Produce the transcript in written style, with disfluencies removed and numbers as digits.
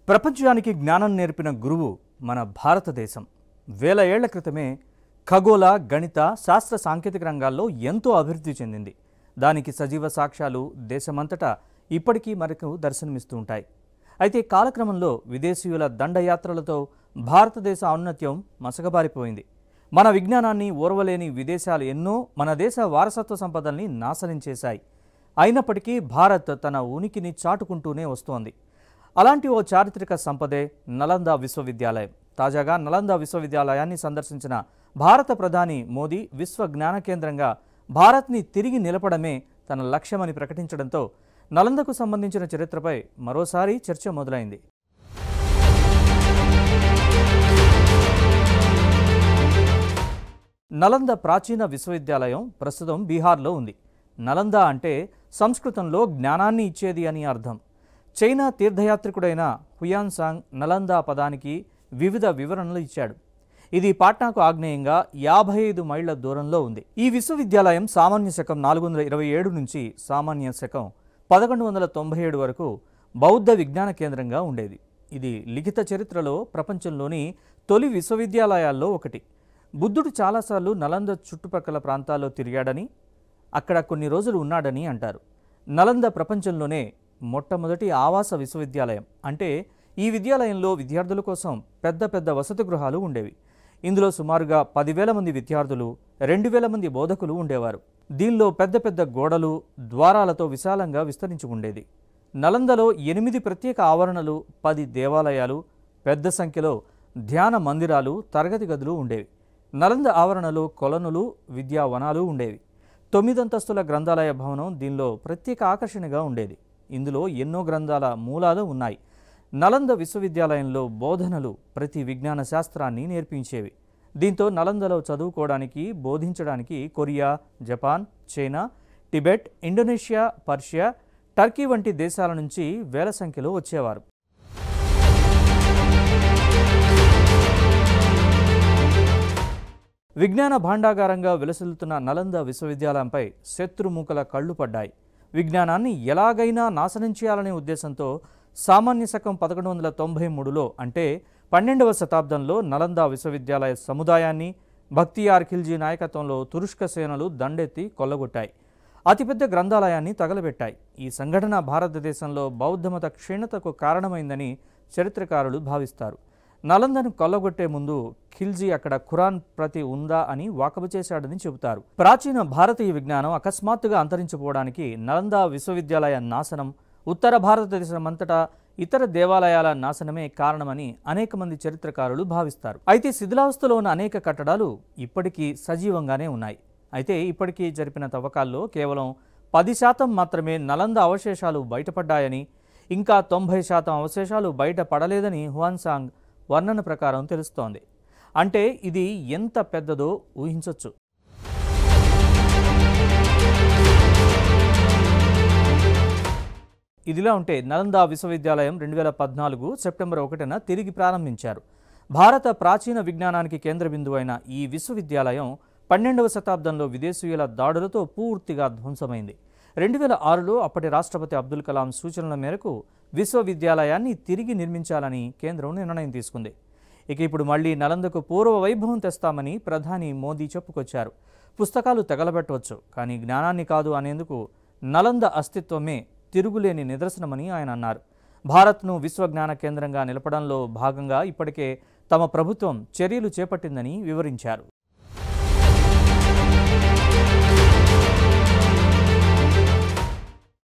ప్రపంచానికి జ్ఞానం నేర్పిన గురువు మన భారతదేశం. వేల ఏళ్ల క్రితమే ఖగోళ, గణిత, శాస్త్ర సాంకేతిక రంగాల్లో ఎంతో అభివృద్ధి చెందింది. దానికి సజీవ సాక్ష్యాలు దేశమంతటా ఇప్పటికీ మనకు దర్శనమిస్తూ ఉంటాయి. అయితే కాలక్రమంలో విదేశీయుల దండయాత్రలతో భారతదేశ ఔన్నత్యం మసకబారిపోయింది. మన విజ్ఞానాన్ని ఓర్వలేని విదేశాలు ఎన్నో మన దేశ వారసత్వ సంపదల్ని నాశనం చేశాయి. అయినప్పటికీ భారత్ తన ఉనికిని చాటుకుంటూనే వస్తోంది. అలాంటి ఓ చారిత్రక సంపదే నలంద విశ్వవిద్యాలయం. తాజాగా నలంద విశ్వవిద్యాలయాన్ని సందర్శించిన భారత ప్రధాని మోదీ విశ్వ జ్ఞాన కేంద్రంగా భారత్ని తిరిగి నిలపడమే తన లక్ష్యమని ప్రకటించడంతో నలందకు సంబంధించిన చరిత్రపై మరోసారి చర్చ మొదలైంది. నలంద ప్రాచీన విశ్వవిద్యాలయం ప్రస్తుతం బీహార్లో ఉంది. నలంద అంటే సంస్కృతంలో జ్ఞానాన్ని ఇచ్చేది అని అర్థం. చైనా తీర్థయాత్రికుడైన హుయాన్సాంగ్ నలంద పదానికి వివిధ వివరణలు ఇచ్చాడు. ఇది పాట్నాకు ఆగ్నేయంగా 55 మైళ్ల దూరంలో ఉంది. ఈ విశ్వవిద్యాలయం సామాన్య శకం 427 నుంచి సామాన్య శకం 1197 వరకు బౌద్ధ విజ్ఞాన కేంద్రంగా ఉండేది. ఇది లిఖిత చరిత్రలో ప్రపంచంలోని తొలి విశ్వవిద్యాలయాల్లో ఒకటి. బుద్ధుడు చాలాసార్లు నలంద చుట్టుపక్కల ప్రాంతాల్లో తిరిగాడని, అక్కడ కొన్ని రోజులు ఉన్నాడని అంటారు. నలంద ప్రపంచంలోనే మొట్టమొదటి ఆవాస విశ్వవిద్యాలయం. అంటే ఈ విద్యాలయంలో విద్యార్థుల కోసం పెద్ద పెద్ద వసతి గృహాలు ఉండేవి. ఇందులో సుమారుగా 10,000 మంది విద్యార్థులు, 2,000 మంది బోధకులు ఉండేవారు. దీనిలో పెద్ద పెద్ద గోడలు, ద్వారాలతో విశాలంగా విస్తరించి ఉండేది. నలందలో 8 ప్రత్యేక ఆవరణలు, 10 దేవాలయాలు, పెద్ద సంఖ్యలో ధ్యాన మందిరాలు, తరగతి గదులు ఉండేవి. నలంద ఆవరణలో కొలనులు, విద్యావనాలు ఉండేవి. 9 అంతస్తుల గ్రంథాలయ భవనం దీనిలో ప్రత్యేక ఆకర్షణగా ఉండేది. ఇందులో ఎన్నో గ్రంథాల మూలాలు ఉన్నాయి. నలంద విశ్వవిద్యాలయంలో బోధనలు ప్రతి విజ్ఞాన శాస్త్రాన్ని నేర్పించేవి. దీంతో నలందలో చదువుకోవడానికి, బోధించడానికి Korea, Japan, China, Tibet, Indonesia, Persia, Turkey వంటి దేశాల నుంచి వేల సంఖ్యలో వచ్చేవారు. విజ్ఞాన భాండాగారంగా విలసిల్లుతున్న నలంద విశ్వవిద్యాలయంపై శత్రుమూకల కళ్లు పడ్డాయి. విజ్ఞానాన్ని ఎలాగైనా నాశనం చేయాలనే ఉద్దేశంతో సామాన్య శకం 1193లో అంటే 12వ శతాబ్దంలో నలంద విశ్వవిద్యాలయ సముదాయాన్ని బఖ్తియార్ ఖిల్జీ నాయకత్వంలో తురుష్క సేనలు దండెత్తి కొల్లగొట్టాయి. అతిపెద్ద గ్రంథాలయాన్ని తగలబెట్టాయి. ఈ సంఘటన భారతదేశంలో బౌద్ధమత క్షీణతకు కారణమైందని చరిత్రకారులు భావిస్తారు. నలందను కొల్లగొట్టే ముందు ఖిల్జీ అక్కడ ఖురాన్ ప్రతి ఉందా అని వాకబు చేశాడని చెబుతారు. ప్రాచీన భారతీయ విజ్ఞానం అకస్మాత్తుగా అంతరించిపోవడానికి నలంద విశ్వవిద్యాలయ నాశనం, ఉత్తర భారతదేశమంతటా ఇతర దేవాలయాల నాశనమే కారణమని అనేక మంది చరిత్రకారులు భావిస్తారు. అయితే శిథిలావస్థలో ఉన్న అనేక కట్టడాలు ఇప్పటికీ సజీవంగానే ఉన్నాయి. అయితే ఇప్పటికీ జరిపిన తవ్వకాల్లో కేవలం 10% మాత్రమే నలంద అవశేషాలు బయటపడ్డాయని, ఇంకా 90% అవశేషాలు బయటపడలేదని హుయాన్సాంగ్ వర్ణన ప్రకారం తెలుస్తోంది. అంటే ఇది ఎంత పెద్దదో ఊహించవచ్చు. ఇదిలా ఉంటే నలంద విశ్వవిద్యాలయం 2014 సెప్టెంబర్ 1న తిరిగి ప్రారంభించారు. భారత ప్రాచీన విజ్ఞానానికి కేంద్ర బిందువు అయిన ఈ విశ్వవిద్యాలయం 12వ శతాబ్దంలో విదేశీయుల దాడులతో పూర్తిగా ధ్వంసమైంది. 2006లో అప్పటి రాష్ట్రపతి అబ్దుల్ కలాం సూచనల మేరకు విశ్వవిద్యాలయాన్ని తిరిగి నిర్మించాలని కేంద్రం నిర్ణయం తీసుకుంది. ఇప్పుడు మళ్లీ నలందకు పూర్వ వైభవం తెస్తామని ప్రధాని మోదీ చెప్పుకొచ్చారు. పుస్తకాలు తగలబెట్టవచ్చు, కానీ జ్ఞానాన్ని కాదు అనేందుకు నలంద అస్తిత్వమే తిరుగులేని నిదర్శనమని ఆయన అన్నారు. భారత్ను విశ్వజ్ఞాన కేంద్రంగా నిలపడంలో భాగంగా ఇప్పటికే తమ ప్రభుత్వం చర్యలు చేపట్టిందని వివరించారు.